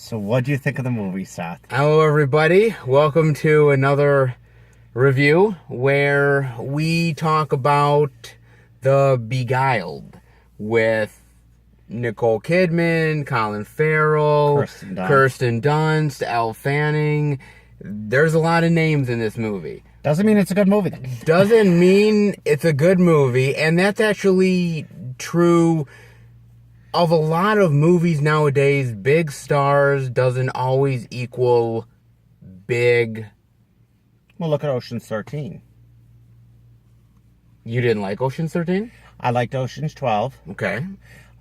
So what do you think of the movie, Seth? Hello, everybody. Welcome to another review where we talk about the Beguiled with Nicole Kidman, Colin Farrell, Kirsten Dunst, Elle Fanning. There's a lot of names in this movie. Doesn't mean it's a good movie. Doesn't mean it's a good movie, and that's actually true of a lot of movies nowadays. Big stars doesn't always equal big. Well, look at Ocean's 13. You didn't like Ocean's 13? I liked Ocean's 12. Okay.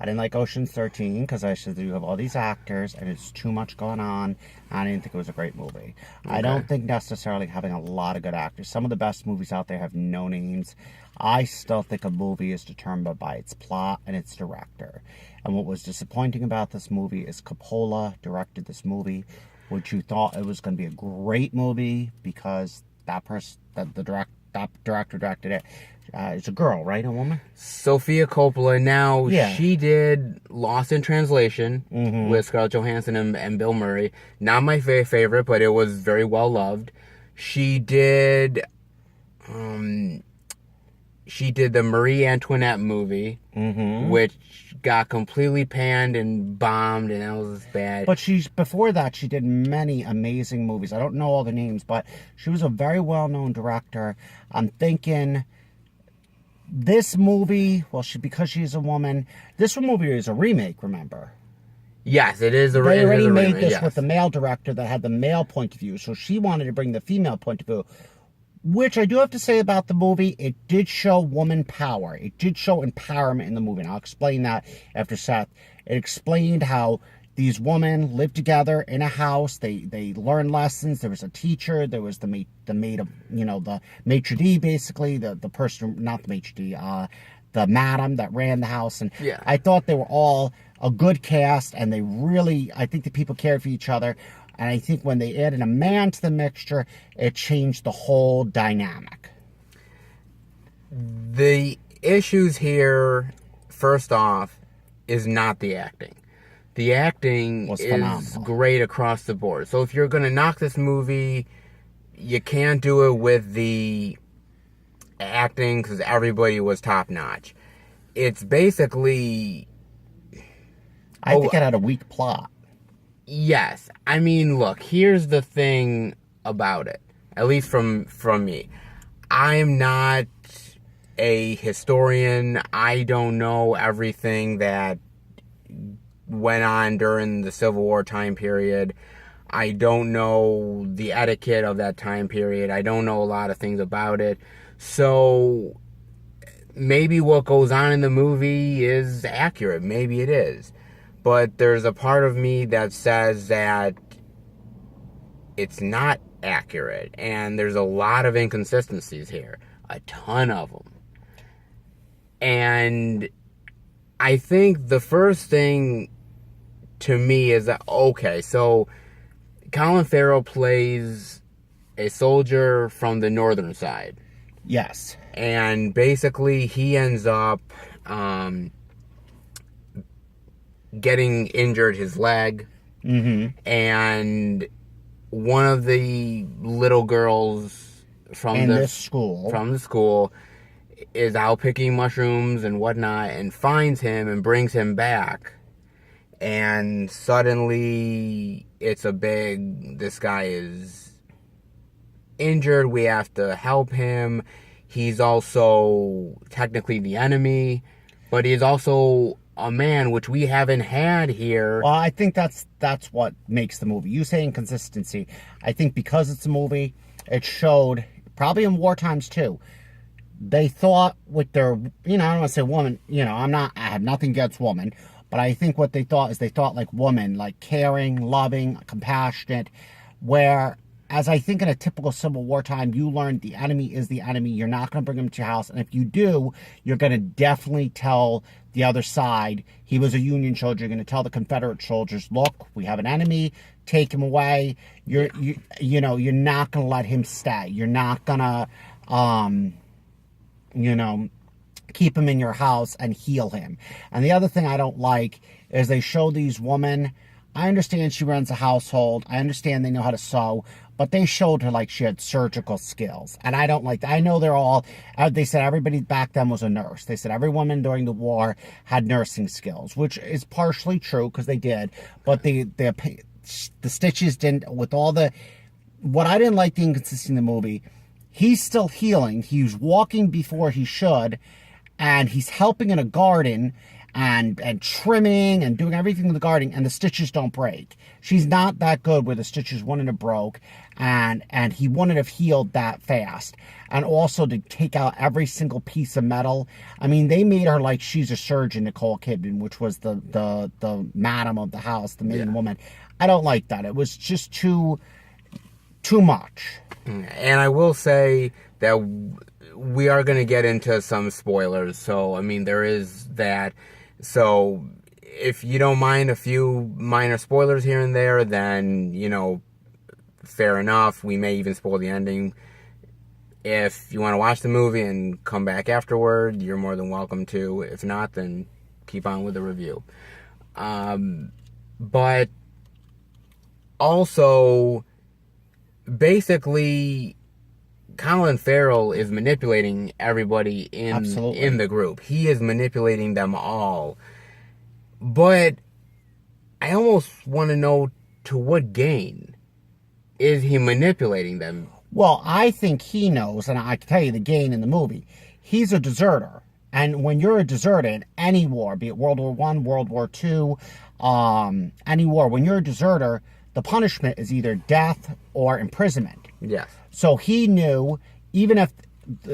I didn't like Ocean's 13 because I said you have all these actors and it's too much going on. I didn't think it was a great movie. Okay. I don't think necessarily having a lot of good actors. Some of the best movies out there have no names. I still think a movie is determined by its plot and its director. And what was disappointing about this movie is Coppola directed this movie, which you thought it was going to be a great movie because that director directed it. It's a girl, right? A woman? Sophia Coppola. Now, yeah. She did Lost in Translation with Scarlett Johansson and Bill Murray. Not my favorite, but it was very well loved. She did the Marie Antoinette movie, which got completely panned and bombed, and that was bad. But before that, she did many amazing movies. I don't know all the names, but she was a very well-known director. I'm thinking this movie, because she's a woman, this movie is a remake, remember? Yes, it is a remake. They already made this with the male director that had the male point of view, so she wanted to bring the female point of view. Which I do have to say about the movie, it did show woman power. It did show empowerment in the movie, and I'll explain that after Seth. It explained how these women lived together in a house. They learned lessons. There was a teacher. There was the maid of, the maitre d', basically, the person, not the maitre d', the madam that ran the house. And yeah. I thought they were all a good cast, and I think the people cared for each other. And I think when they added a man to the mixture, it changed the whole dynamic. The issues here, first off, is not the acting. The acting is great across the board. So if you're going to knock this movie, you can't do it with the acting because everybody was top-notch. It's basically... I think it had a weak plot. Yes. I mean, look, here's the thing about it, at least from me. I'm not a historian. I don't know everything that went on during the Civil War time period. I don't know the etiquette of that time period. I don't know a lot of things about it. So maybe what goes on in the movie is accurate. Maybe it is. But there's a part of me that says that it's not accurate. And there's a lot of inconsistencies here. A ton of them. And I think the first thing to me is that, okay, so Colin Farrell plays a soldier from the northern side. Yes. And basically he ends up... getting injured his leg, and one of the little girls from the school is out picking mushrooms and whatnot, and finds him and brings him back, and suddenly this guy is injured. We have to help him. He's also technically the enemy, but he's also a man, which we haven't had here. Well, I think that's what makes the movie. You say inconsistency. I think because it's a movie, it showed, probably in war times too, they thought with their, I don't want to say woman, I have nothing against woman, but I think what they thought is like woman, like caring, loving, compassionate, where, as I think in a typical Civil War time, you learn the enemy is the enemy. You're not going to bring him to your house. And if you do, you're going to definitely tell the other side, he was a Union soldier. You're going to tell the Confederate soldiers, look, we have an enemy, take him away. You're not going to let him stay. You're not going to, keep him in your house and heal him. And the other thing I don't like is they show these women I understand she runs a household. I understand they know how to sew. But they showed her like she had surgical skills. And I don't like that. I know they said everybody back then was a nurse. They said every woman during the war had nursing skills, which is partially true because they did. But the stitches didn't, with all the, what I didn't like the inconsistency in the movie, he's still healing. He's walking before he should. And he's helping in a garden and trimming and doing everything in the garden, and the stitches don't break. She's not that good where the stitches wouldn't have broke, and he wouldn't have healed that fast. And also to take out every single piece of metal. I mean, they made her like she's a surgeon, Nicole Kidman, which was the madam of the house, the main woman. I don't like that. It was just too much. And I will say that we are going to get into some spoilers. So, I mean, there is that. So, if you don't mind a few minor spoilers here and there, then, fair enough. We may even spoil the ending. If you want to watch the movie and come back afterward, you're more than welcome to. If not, then keep on with the review. But also, basically, Colin Farrell is manipulating everybody in the group. He is manipulating them all. But I almost want to know, to what gain is he manipulating them? Well, I think he knows, and I can tell you the gain in the movie. He's a deserter. And when you're a deserter in any war, be it World War I, World War II, any war, when you're a deserter, the punishment is either death or imprisonment. Yes. So he knew, even if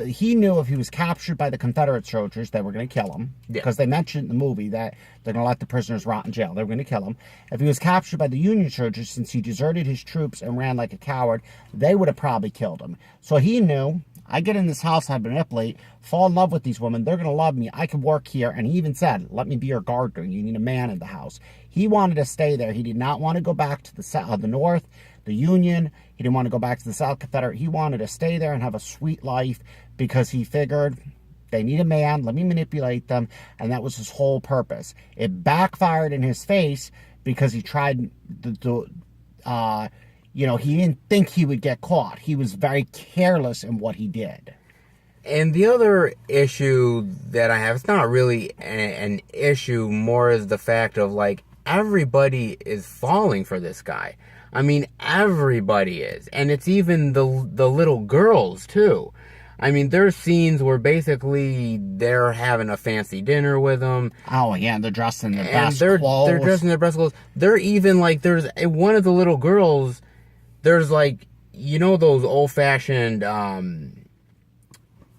he was captured by the Confederate soldiers, they were going to kill him. Because they mentioned in the movie that they're going to let the prisoners rot in jail. They were going to kill him. If he was captured by the Union soldiers, since he deserted his troops and ran like a coward, they would have probably killed him. So he knew, I get in this house, I manipulate, fall in love with these women, they're going to love me, I can work here. And he even said, let me be your gardener, you need a man in the house. He wanted to stay there. He did not want to go back to the North, the Union. He didn't want to go back to the South Confederate. He wanted to stay there and have a sweet life because he figured they need a man, let me manipulate them, and that was his whole purpose. It backfired in his face because he tried he didn't think he would get caught. He was very careless in what he did. And the other issue that I have, it's not really an issue, more is the fact of, like, everybody is falling for this guy. I mean, everybody is. And it's even the little girls, too. I mean, there's scenes where basically they're having a fancy dinner with him. Oh, yeah, they're dressed in their best clothes. They're dressed in their best clothes. They're even, like, there's one of the little girls, there's, like, those old-fashioned,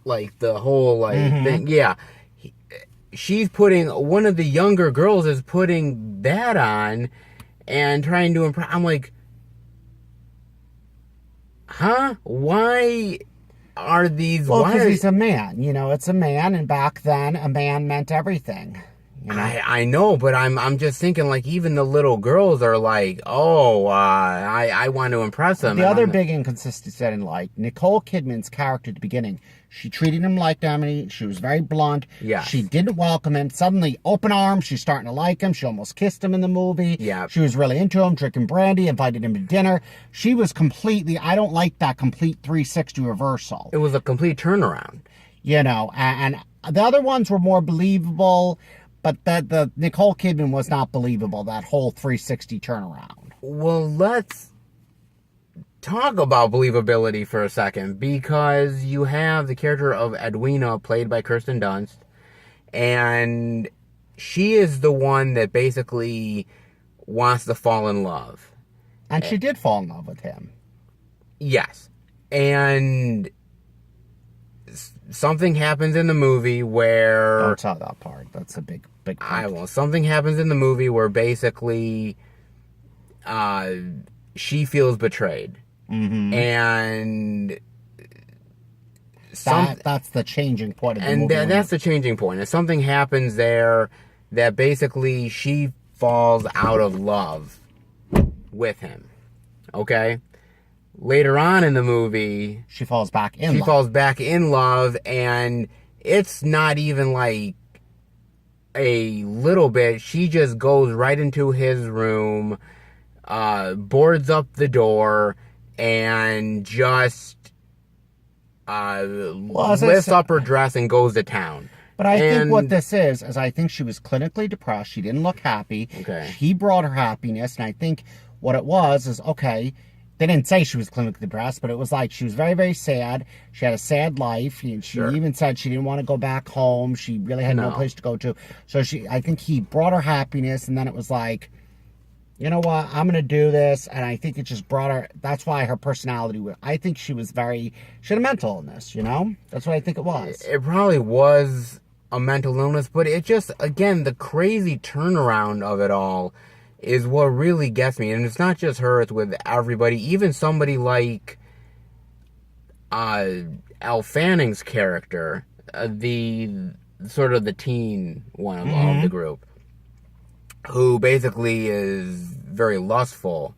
like, the whole, like, thing. Yeah. She's putting, one of the younger girls is putting that on and trying to impress. I'm like, huh? Why are these... Well, because he's a man. It's a man, and back then, a man meant everything. I know, but I'm just thinking, like, even the little girls are like, I want to impress them. The other big inconsistency I didn't like, Nicole Kidman's character at the beginning, she treated him like Dominique. She was very blunt. Yeah. She didn't welcome him. Suddenly, open arms, she's starting to like him. She almost kissed him in the movie. Yeah. She was really into him, drinking brandy, invited him to dinner. She was completely, I don't like that complete 360 reversal. It was a complete turnaround. And the other ones were more believable. But the Nicole Kidman was not believable, that whole 360 turnaround. Well, let's talk about believability for a second, because you have the character of Edwina, played by Kirsten Dunst, and she is the one that basically wants to fall in love. And she did fall in love with him. Yes. And something happens in the movie where... Don't tell that part. That's a big point. I won't. Something happens in the movie where basically she feels betrayed. Mm-hmm. And... that's the changing point of the movie. And that's the changing point. And something happens there that basically she falls out of love with him. Okay? Later on in the movie, she falls back in love. She falls back in love, and it's not even like a little bit, she just goes right into his room, boards up the door, and just lifts up her dress and goes to town. But I think what this is I think she was clinically depressed. She didn't look happy. Okay. He brought her happiness, and I think what it was is, okay, they didn't say she was clinically depressed, but it was like she was very, very sad. She had a sad life. She even said she didn't want to go back home. She really had no place to go to. So I think he brought her happiness, and then it was like, you know what, I'm going to do this. And I think it just brought her, that's why her personality, I think she had a mental illness, you know? That's what I think it was. It probably was a mental illness, but it just, again, the crazy turnaround of it all is what really gets me. And it's not just her, it's with everybody. Even somebody like Elle Fanning's character, the sort of the teen one of the group, who basically is very lustful.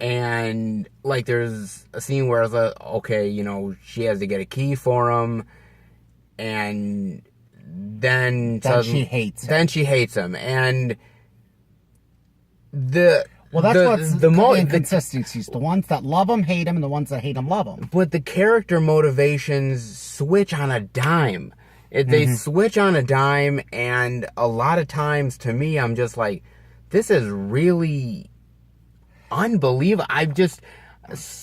And like there's a scene where it's like, okay, you know, she has to get a key for him, and then she hates him. Then she hates him. And that's what's the inconsistencies. The ones that love him hate him, and the ones that hate him love him. But the character motivations switch on a dime. They switch on a dime, and a lot of times, to me, I'm just like, this is really unbelievable.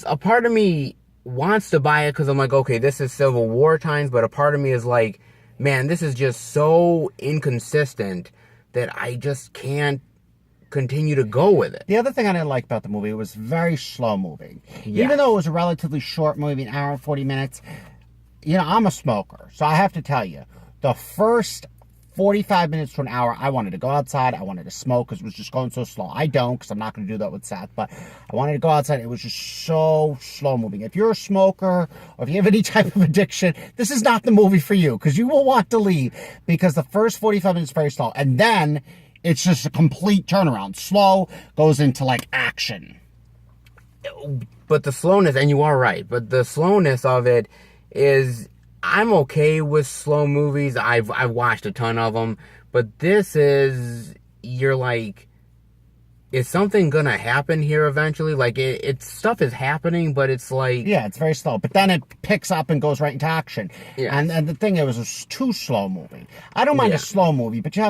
A part of me wants to buy it because I'm like, okay, this is Civil War times, but a part of me is like, man, this is just so inconsistent that I just can't continue to go with it. The other thing I didn't like about the movie, it was very slow moving. Yes. Even though it was a relatively short movie, an hour and 40 minutes, you know, I'm a smoker, so I have to tell you, the first 45 minutes to an hour, I wanted to go outside, I wanted to smoke because it was just going so slow. I don't, because I'm not going to do that with Seth, but I wanted to go outside. It was just so slow moving. If you're a smoker, or if you have any type of addiction, this is not the movie for you, because you will want to leave, because the first 45 minutes is very slow, and then it's just a complete turnaround. Slow goes into like action. But the slowness, and you are right, but the slowness of it is, I'm okay with slow movies. I've watched a ton of them, but this is, you're like, is something gonna happen here eventually? Like, stuff is happening, but it's like, yeah, it's very slow. But then it picks up and goes right into action. Yes. And the thing, it was too slow moving. I don't mind a slow movie, but you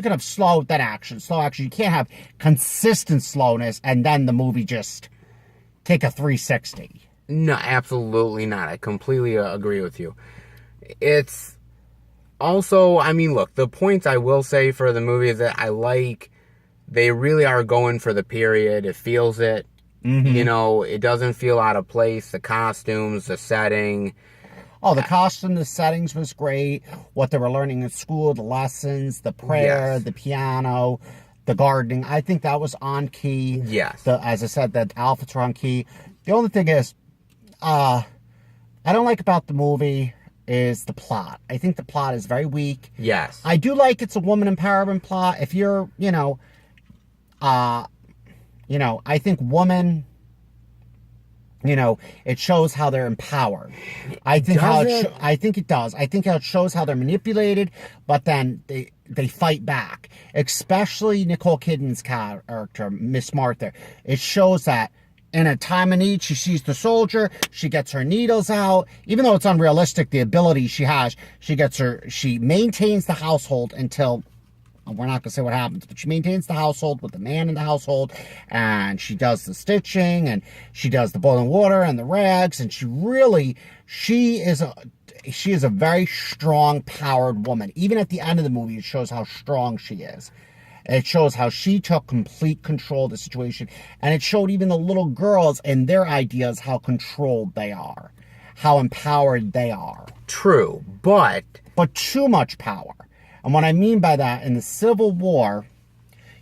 can have slow, then action, slow action. You can't have consistent slowness and then the movie just take a 360. No, absolutely not. I completely agree with you. It's also, I mean, look, the points I will say for the movie is that I like, they really are going for the period. It feels it. You know, it doesn't feel out of place. The costumes, the setting. Oh, the costume, the settings was great. What they were learning in school, the lessons, the prayer, the piano, the gardening. I think that was on key. Yes. As I said, the outfits were on key. The only thing is, I don't like about the movie is the plot. I think the plot is very weak. Yes. I do like it's a woman empowerment plot. If you're, I think woman, it shows how they're empowered. I think I think it does. I think it shows how they're manipulated, but then they fight back. Especially Nicole Kidman's character, Miss Martha. It shows that in a time of need, she sees the soldier, she gets her needles out. Even though it's unrealistic, the ability she has, she maintains the household until, we're not going to say what happens, but she maintains the household with the man in the household, and she does the stitching, and she does the boiling water and the rags, and she is a very strong, powered woman. Even at the end of the movie, it shows how strong she is. It shows how she took complete control of the situation. And it showed even the little girls and their ideas how controlled they are. How empowered they are. True, but too much power. And what I mean by that, in the Civil War,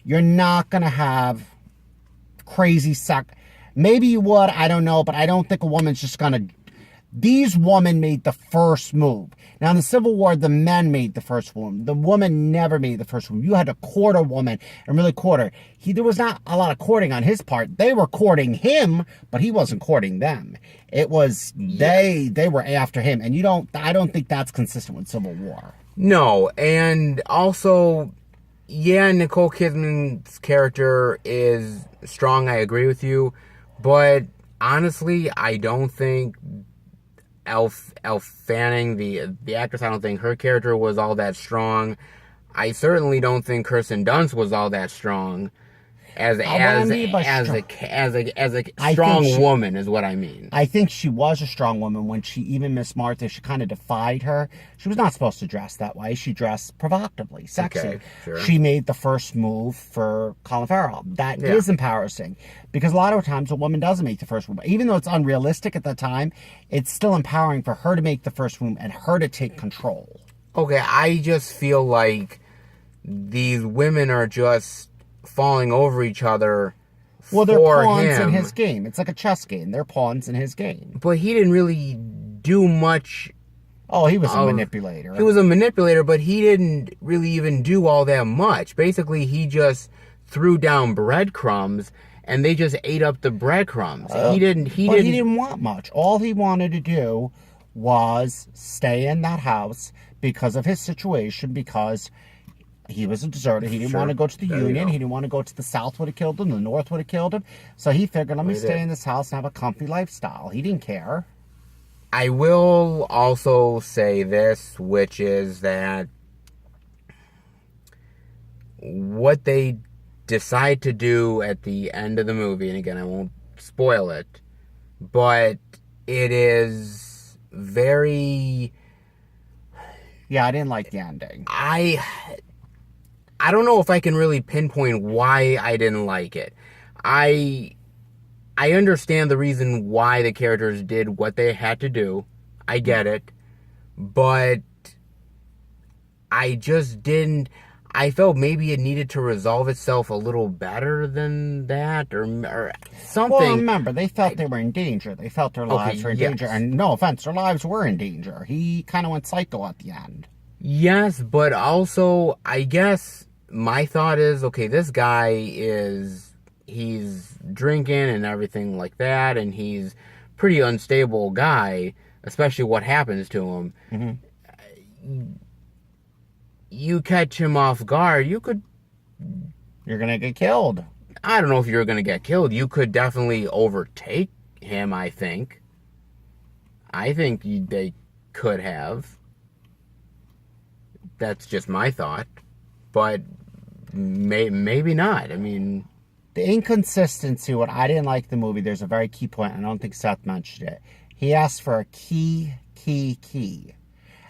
you're not going to have crazy Maybe you would, I don't know, but I don't think a woman's just going to... These women made the first move. Now, in the Civil War, the men made the first move. The woman never made the first move. You had to court a woman and really court her. There was not a lot of courting on his part. They were courting him, but he wasn't courting them. It was they were after him. And I don't think that's consistent with Civil War. No, and also, yeah, Nicole Kidman's character is strong. I agree with you, but honestly, I don't think Elle Fanning, the actress, I don't think her character was all that strong. I certainly don't think Kirsten Dunst was all that strong. What I mean by As a I strong think woman is what I mean. I think she was a strong woman when she, even Miss Martha, she kind of defied her. She was not supposed to dress that way. She dressed provocatively, sexy. Okay, sure. She made the first move for Colin Farrell. That Yeah. is empowering, because a lot of times a woman doesn't make the first move. Even though it's unrealistic at the time, it's still empowering for her to make the first move and her to take control. Okay, I just feel like these women are just falling over each other Well, they're for pawns him. in his game. It's like a chess game. They're pawns in his game. But he didn't really do much. Oh, he was a manipulator. He was a manipulator, but he didn't really even do all that much. Basically, he just threw down breadcrumbs, and they just ate up the breadcrumbs. He didn't want much. All he wanted to do was stay in that house because of his situation, because he was a deserter. He didn't want to go to the Union. He didn't want to go to the South, would have killed him. The North would have killed him. So he figured, let me stay in this house and have a comfy lifestyle. He didn't care. I will also say this, which is that what they decide to do at the end of the movie, and again, I won't spoil it, but it is very... Yeah, I didn't like the ending. I don't know if I can really pinpoint why I didn't like it. I understand the reason why the characters did what they had to do. I get it. But I just didn't... I felt maybe it needed to resolve itself a little better than that, or something. Well, remember, they felt they were in danger. They felt their lives were in danger. And no offense, their lives were in danger. He kind of went psycho at the end. Yes, but also, I guess my thought is, okay, this guy he's drinking and everything like that, and he's pretty unstable guy, especially what happens to him. Mm-hmm. You catch him off guard, you're going to get killed. I don't know if you're going to get killed. You could definitely overtake him, I think. They could have. That's just my thought. But maybe not. I mean... The inconsistency, what I didn't like the movie, there's a very key point, and I don't think Seth mentioned it. He asked for a key.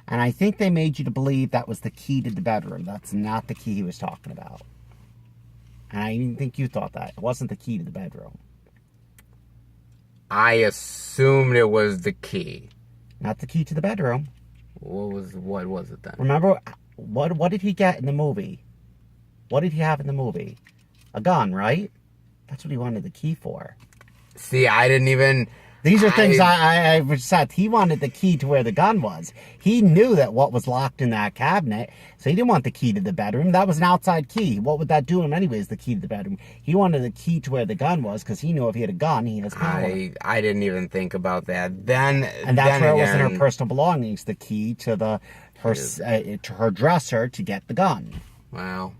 And I think they made you to believe that was the key to the bedroom. That's not the key he was talking about. And I didn't think you thought that. It wasn't the key to the bedroom. I assumed it was the key. Not the key to the bedroom. What was it then? Remember, what did he get in the movie? What did he have in the movie? A gun, right? That's what he wanted the key for. See, I didn't even... These are things I said. He wanted the key to where the gun was. He knew that what was locked in that cabinet, so he didn't want the key to the bedroom. That was an outside key. What would that do him anyways, the key to the bedroom? He wanted the key to where the gun was, because he knew if he had a gun, he has power. I didn't even think about that. And that's where it was in her personal belongings, the key to her dresser to get the gun. Wow.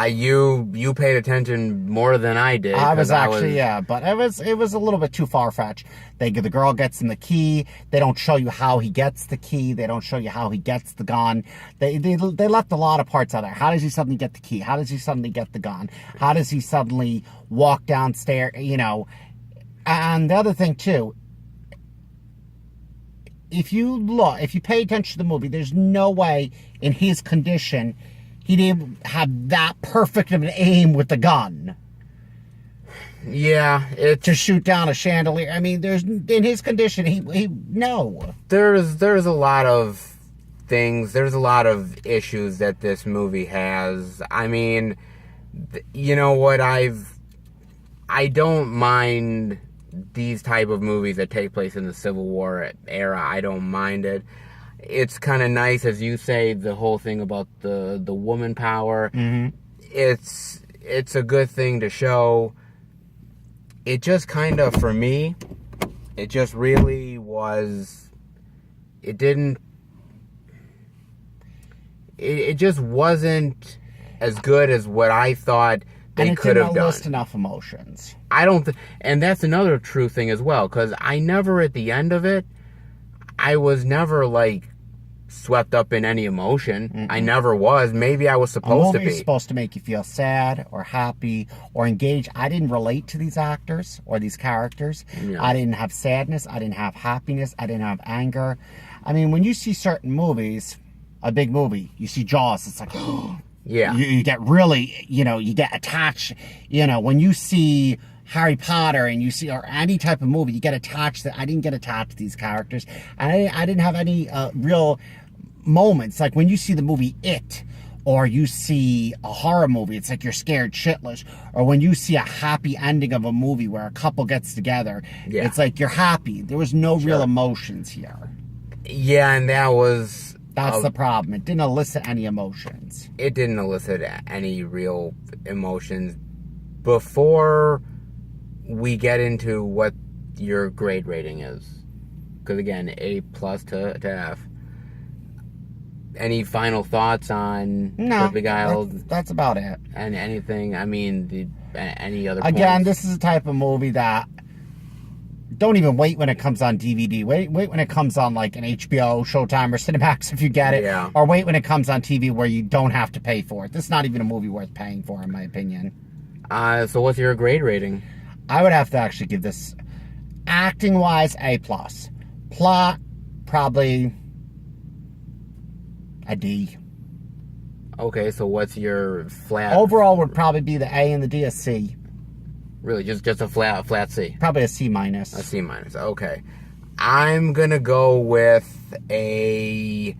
You paid attention more than I did. But it was a little bit too far-fetched. The girl gets him the key. They don't show you how he gets the key. They don't show you how he gets the gun. They left a lot of parts out there. How does he suddenly get the key? How does he suddenly get the gun? How does he suddenly walk downstairs? And the other thing too, if you pay attention to the movie, there's no way in his condition he didn't have that perfect of an aim with the gun. Yeah, to shoot down a chandelier. I mean, in his condition, no. There's a lot of things. There's a lot of issues that this movie has. I mean, you know what? I don't mind these type of movies that take place in the Civil War era. I don't mind it. It's kind of nice, as you say, the whole thing about the woman power. Mm-hmm. It's a good thing to show. It just kind of, for me, it just really was... It didn't... it just wasn't as good as what I thought they could have done. And it didn't list enough emotions. I don't, and that's another true thing as well, because I never, at the end of it, I was never like swept up in any emotion. Mm-mm. I never was. Maybe I was supposed to be. A movie is supposed to make you feel sad or happy or engaged. I didn't relate to these actors or these characters. Yeah. I didn't have sadness. I didn't have happiness. I didn't have anger. I mean, when you see certain movies, a big movie, you see Jaws, it's like, yeah, you get really, you get attached. When you see Harry Potter and you see, or any type of movie, you get attached. I didn't get attached to these characters. And I didn't have any real moments. Like when you see the movie It, or you see a horror movie, it's like you're scared shitless. Or when you see a happy ending of a movie where a couple gets together, it's like you're happy. There was no real emotions here. Yeah, and that's the problem. It didn't elicit any emotions. It didn't elicit any real emotions. Before we get into what your grade rating is, because again, A+ to F. Any final thoughts on Beguiled? That's about it. And anything? I mean, any other? Again, points? This is a type of movie that don't even wait when it comes on DVD. Wait when it comes on like an HBO, Showtime, or Cinemax if you get it. Yeah. Or wait when it comes on TV where you don't have to pay for it. This is not even a movie worth paying for, in my opinion. So what's your grade rating? I would have to actually give this, acting-wise, A+. Plot, probably a D. Okay, so what's your flat? Overall would probably be the A and the D, a C. Really, just a flat C? Probably a C-. A C-, okay. I'm gonna go with a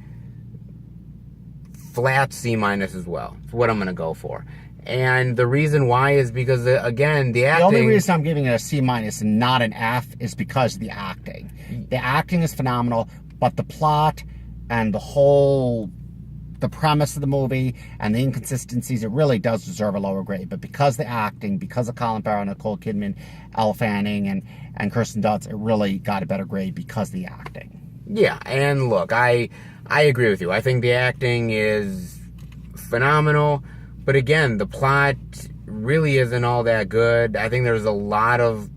flat C- as well. That's what I'm gonna go for. And the reason why is because, again, the acting... The only reason I'm giving it a C- and not an F is because of the acting. The acting is phenomenal, but the plot and the premise of the movie and the inconsistencies, it really does deserve a lower grade. But because the acting, because of Colin Farrell, Nicole Kidman, Elle Fanning, and Kirsten Dunst, it really got a better grade because of the acting. Yeah, and look, I agree with you. I think the acting is phenomenal. But again, the plot really isn't all that good. I think there's a lot of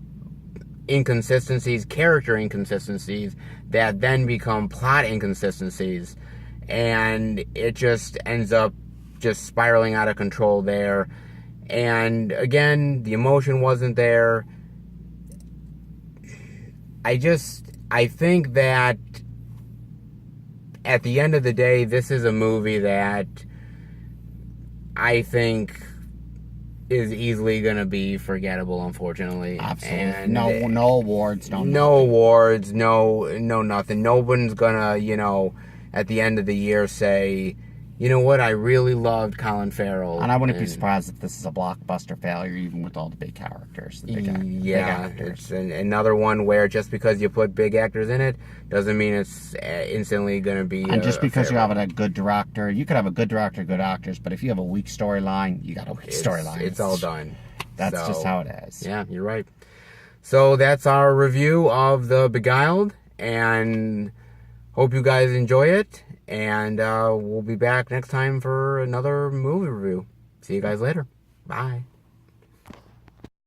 inconsistencies, character inconsistencies, that then become plot inconsistencies. And it just ends up just spiraling out of control there. And again, the emotion wasn't there. I think that at the end of the day, this is a movie that I think is easily going to be forgettable, unfortunately. Absolutely. And no awards, no awards, no nothing. No one's going to, at the end of the year say, you know what, I really loved Colin Farrell. And I wouldn't be surprised if this is a blockbuster failure, even with all the big characters. Big actors. It's another one where just because you put big actors in it doesn't mean it's instantly going to be. And just because you have a good director, you could have a good director, good actors, but if you have a weak storyline, you got a weak storyline. It's all done. That's just how it is. Yeah, you're right. So that's our review of The Beguiled, and hope you guys enjoy it. And we'll be back next time for another movie review. See you guys later. Bye.